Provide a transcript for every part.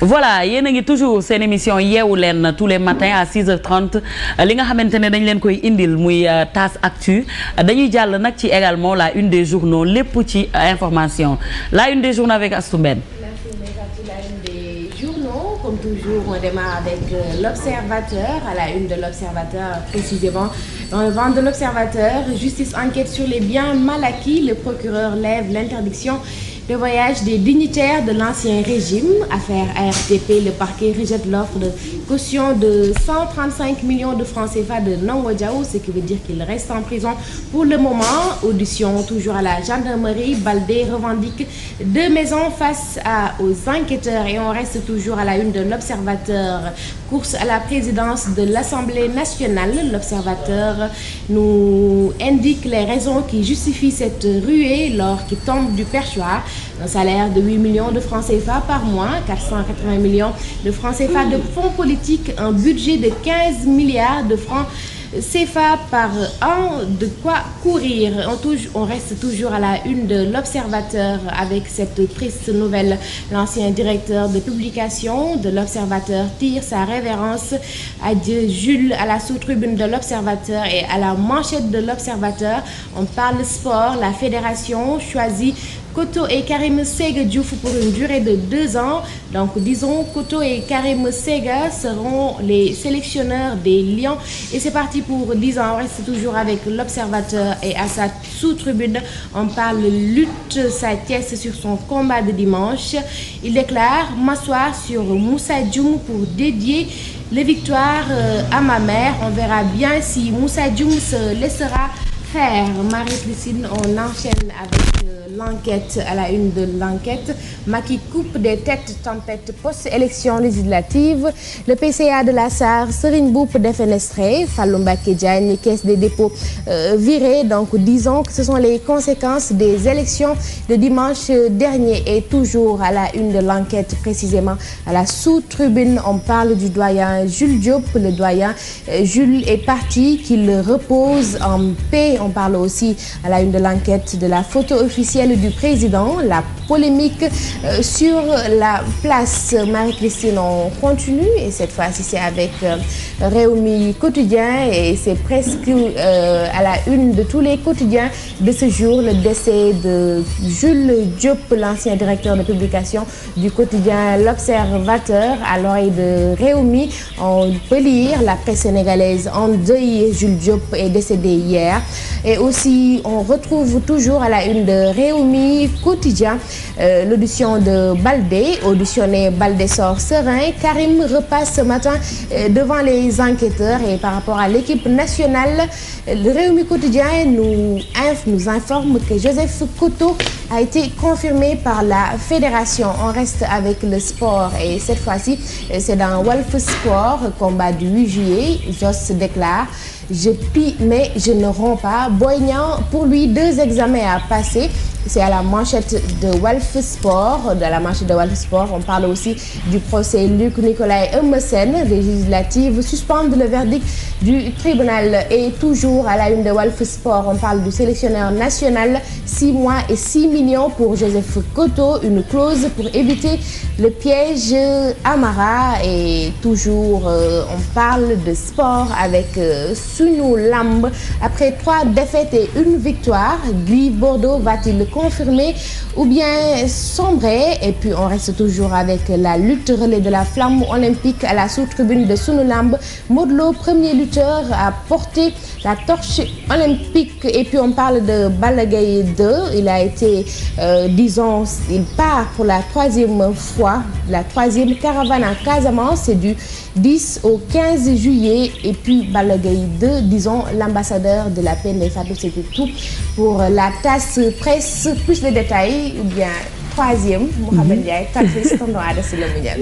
voilà yéen a ngi toujours seen émission yeewu leen tous les matins à 6h30 li nga xamante ne dañ leen koy indil muy TAS Actu dañuy jàll nag ci également la une des journaux lépp ci information la une des journaux avec Astou Mbène. Comme toujours, on démarre avec l'Observateur, à la une de l'Observateur précisément. Dans le ventre de l'Observateur, justice enquête sur les biens mal acquis. Le procureur lève l'interdiction de voyage des dignitaires de l'ancien régime. Affaire ARTP, le parquet rejette l'offre de caution de 135 millions de francs CFA de Ndongo Diao, ce qui veut dire qu'il reste en prison pour le moment. Audition toujours à la gendarmerie. Baldé revendique 2 maisons face aux enquêteurs et on reste toujours à la une de l'Observateur. Course à la présidence de l'Assemblée nationale. L'Observateur nous indique les raisons qui justifient cette ruée l'or qui tombe du perchoir. Un salaire de 8 millions de francs CFA par mois, 480 millions de francs CFA de fonds politiques, un budget de 15 milliards de francs CFA par an, de quoi courir. On reste toujours à la une de l'Observateur avec cette triste nouvelle. L'ancien directeur de publication de l'Observateur tire sa révérence. Adieu Jules à la sous-tribune de l'Observateur et à la manchette de l'Observateur. On parle sport, la fédération choisit Koto et Karim Séga Diouf pour une durée de 2 ans. Donc disons Koto et Karim Séga seront les sélectionneurs des Lions. Et c'est parti pour 10 ans. On reste toujours avec l'Observateur et à sa sous-tribune, on parle lutte Sa Thiès sur son combat de dimanche. Il déclare m'asseoir sur Moussa Dioum pour dédier les victoires à ma mère. On verra bien si Moussa Dioum se laissera faire. Marie-Christine, on enchaîne avec l'enquête à la une de l'enquête. Macky coupe des têtes, tempête post-élection législative. Le PCA de la SAR, Serigne Mboup défenestré, Fallou Mbacké Diagne, caisse des dépôts virée. Donc disons que ce sont les conséquences des élections de dimanche dernier. Et toujours à la une de l'enquête, précisément à la sous-tribune, on parle du doyen Jules Diop. Le doyen Jules est parti, qu'il repose en paix. On parle aussi à la une de l'enquête de la photo officielle du président, la polémique sur la place. Marie-Christine, on continue et cette fois-ci c'est avec Rewmi Quotidien et c'est presque à la une de tous les quotidiens de ce jour, le décès de Jules Diop, l'ancien directeur de publication du quotidien L'Observateur. À l'oreille de Rewmi, on peut lire la presse sénégalaise en deuil. Jules Diop est décédé hier. Et aussi, on retrouve toujours à la une de Rewmi Quotidien l'audition de Baldé. Auditionné, Baldé sort serein. Karim repasse ce matin devant les enquêteurs. Et par rapport à l'équipe nationale, le Rewmi Quotidien nous informe que Joseph Koto a été confirmé par la fédération. On reste avec le sport et cette fois-ci, c'est dans Walf Sport, combat du 8 juillet. Jos déclare: je pille mais je ne romps pas. Boy Niang, pour lui, 2 examens à passer. C'est à la manchette de Walf Sport. De la manchette de Walf Sport, on parle aussi du procès Luc Nicolaï Eumeu Sène. Législative suspendre le verdict du tribunal. Et toujours à la une de Walf Sport, on parle du sélectionneur national. 6 mois et 6 millions pour Joseph Koto. Une clause pour éviter le piège Amara. Et toujours, on parle de sport avec Sunu Lamb. Après 3 défaites et 1 victoire, Gris Bordeaux va-t-il confirmer ou bien sombrer? Et puis on reste toujours avec la lutte relais de la flamme olympique à la sous-tribune de Sunu Lamb. Modou Lo, premier lutteur à porter la torche olympique. Et puis on parle de Balla Gaye 2. Il a été, disons, il part pour la 3e fois, la 3e caravane en Casamance. C'est du 10 au 15 juillet. Et puis Balla Gaye 2, disons, l'ambassadeur de la paix. C'était tout pour la TAS Presse. Plus de détails ou bien 3e Mouhamed Ndiaye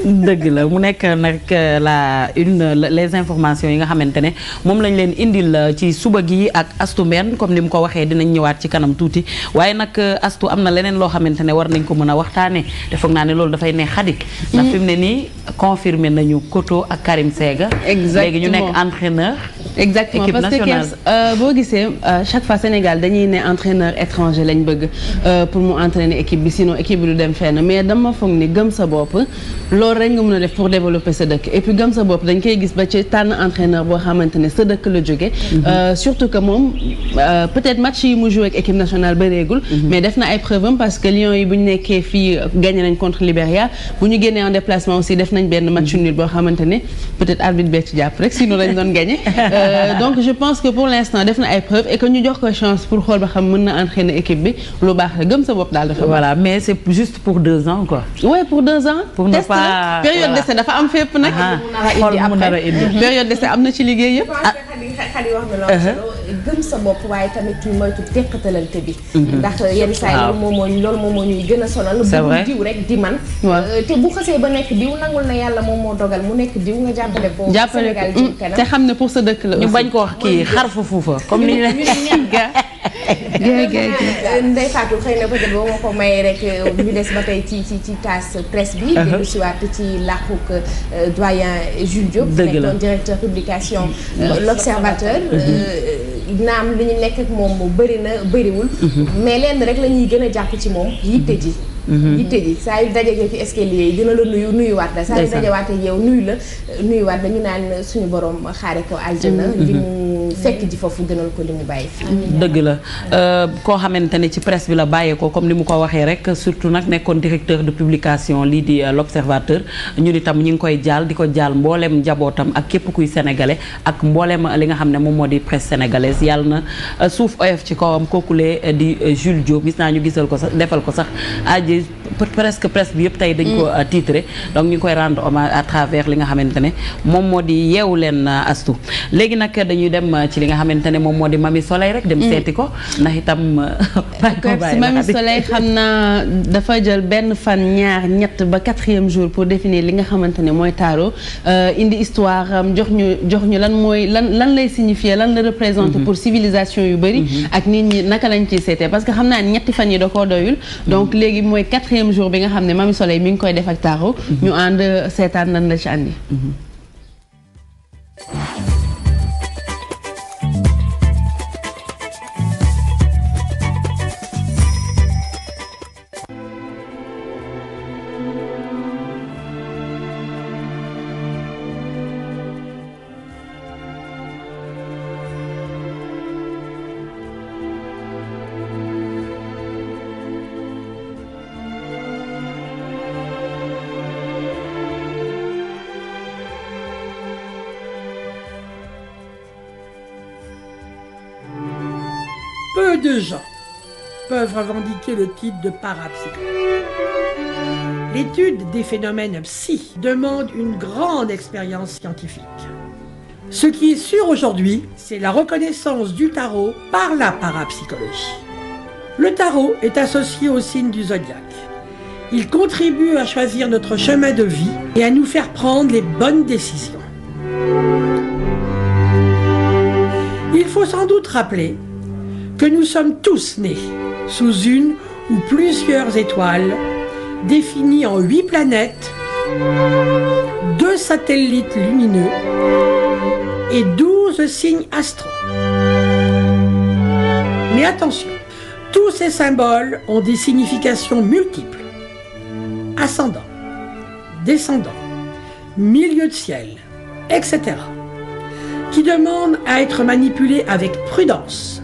dëgg la mu nekk nag la une les informations yi nga xamante ne moom lañ leen indil ci suba gi ak Astou Mbène comme ni mu ko waxee dinañ ñëwaat ci kanam tuuti waaye nag Astou am na leneen loo xamante ne war nañ ko mën a waxtaane te foog naa ne loolu dafay neex xadik ndax fi mu ne nii confirmé nañu Koto ak Karim Séga léegi ñu nekk entraîneur exactement équipe parce nationale. que boo gisee chaque fois Sénégal dañuy ne entraîneur étranger lañ bëgg pour mu entraîner équipe bi sinon équipe bi du dem fenn mais dama foog ni gëm sa bopp loolu rek nga mën a def pour développer sa dëkk et puis gëm sa bopp dañ koy gis ba ci tànn entraîneur boo xamante ne sa dëkk la jóge surtout que moom peut-être match yi mu joué ak équipe nationale bëreegul mais def na ay preuve am parce que Lions yi bu ñu nekkee fii gagné nañ contre Libéria bu ñu génnee en déplacement aussi def nañ benn match nul boo xamante ne peut-être arbitre bee ci jàpp rek sinon dañ doon gagné donc je pense que pour l'instant def na ay preuve et que ñu jox ko chance pour xool ba xam mën na entraîner équipe bi lu baax la gëm sa bopp daal dafa voilà mais c'est juste pour 2 ans quoi. ouais pour 2 ans pour ne pas période d'essai dafa am fépp nag xool mu nar a indi période d'essai am na ci liggéey yëpp xali wax na loolu solo gëm sa bopp waaye tamit ñu moytu teqatalante bi ndax yenn saa yi loolu moom moo ñuy gën a sonal bu diw rek di man te bu xasee ba nekk diw nangul na yàlla moom moo dogal mu nekk diw nga jàppale ko Sénégal jëm kanam te xam ne pour sa dëkk la ñu bañ ko wax kii xar fa fuufa comme ni ñu Ndeye Fatou xëy na peut-être boo ma ko mayee rek ñu des ba tey ci tasse presse bi dellu si waat ci làquk doyen Jules Diop nekkoon directeur publication l'Observateur naam li ñu nekk ak moom mu bëri na bëriwul mais lenn rek la ñuy gën a jàpp ci moom yitte ji yitte ji saa yu dajegee ci escalier yi dina la nuyuwaat la saa yu dajewaatee yow nuyuwaat dañu naan suñu borom xaare ko aljana li mu fekk ji foofu gënal ko li mu bàyyi dëgg la koo xamante ne ci presse bi la bàyyee ko comme ni mu ko waxee rek surtout nag nekkoon directeur de publication lii di l'Observateur ñun itam ñu ngi koy jaal di ko jaal mbooleem njabootam ak képp kuy sénégalais ak mbooleem li nga xam ne moom moo di presse sénégalaise yàlla na suuf oyof ci kawam kookulee di Jules Diop gis naa ñu gisal ko sax defal ko sax presque presse bi yëpp tey dañ ko titré donc ñu ngi koy rendre hommage à travers li nga xamante ne moom moo di yeewu leen astu léegi nag dañuy dem ci li nga xamante ne moom moo di Mamy Soleil rek dem seeti ko ndax itam si Mamy Soleil xam naa dafa jël benn fan ñaar ñett ba 4e jour pour définir li nga xamante ne mooy taro indi histoire am jox ñu lan mooy lan lay signifier lan la représenter pour civilisation yu bëri ak nit ñi naka lañ ciy seetee parce que xam naa ñetti fan yi da koo doyul donc léegi mooy 4e jour bi nga xam ne Mamy Soleil mi ngi koy def ak taro ñu ànd seetaan nan la ci andi Peu de gens peuvent revendiquer le titre de parapsychologue. L'étude des phénomènes psy demande une grande expérience scientifique. Ce qui est sûr aujourd'hui, c'est la reconnaissance du tarot par la parapsychologie. Le tarot est associé au signe du zodiaque. Il contribue à choisir notre chemin de vie et à nous faire prendre les bonnes décisions. Il faut sans doute rappeler que nous sommes tous nés sous une ou plusieurs étoiles définies en 8 planètes, 2 satellites lumineux et 12 signes astraux. Mais attention, tous ces symboles ont des significations multiples. Ascendant, descendant, milieu de ciel, etc. qui demandent à être manipulés avec prudence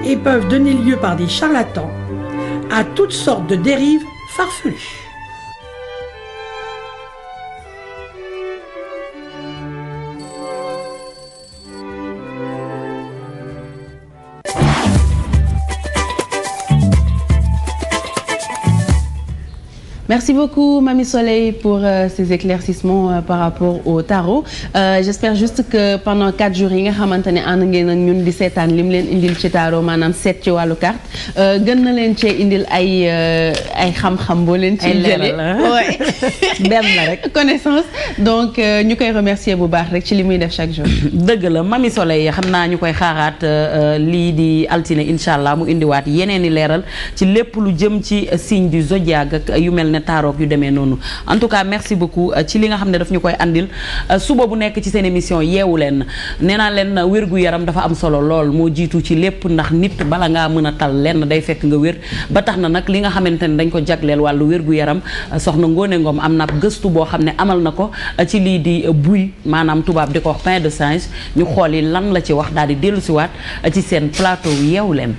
et peuvent donner lieu par des charlatans à toutes sortes de dérives farfelues. Merci beaucoup Mamy Soleil pour ces éclaircissements par rapport au tarot. J'espère juste que pendant 4 jours yi nga xamante ne ànd ngeen ak ñun di seetaan lim leen indil ci tarot maanaam seet ci wàllu carte gën na leen cee indil ay xam-xam boo leen ci jëlee benn la rek connaissance donc ñu koy remercier bu baax rek ci li muy def chaque jour. dëgg la Mamy Soleil xam naa ñu koy xaaraat lii di altine incha allah mu indiwaat yeneen i leeral ci lépp lu jëm ci signe du zodiaque ak yu mel ne taaroog yu demee noonu en tout cas merci beaucoup ci li nga xam ne daf ñu koy andil suba bu nekk ci seen émission yeewu leen nee naa leen wérgu yaram dafa am solo lool moo jiitu ci lépp ndax nit bala ngaa mën a tal lenn day fekk nga wér ba tax na nag li nga xamante ne dañ ko jagleel wàllu wérgu yaram soxna Ngoné Ngom am na gëstu boo xam ne amal na ko ci lii di buy maanaam tubaab di ko wax pain de singe ñu xool yi lan la ci wax daal di dellu siwaat ci seen plateau yeewu leen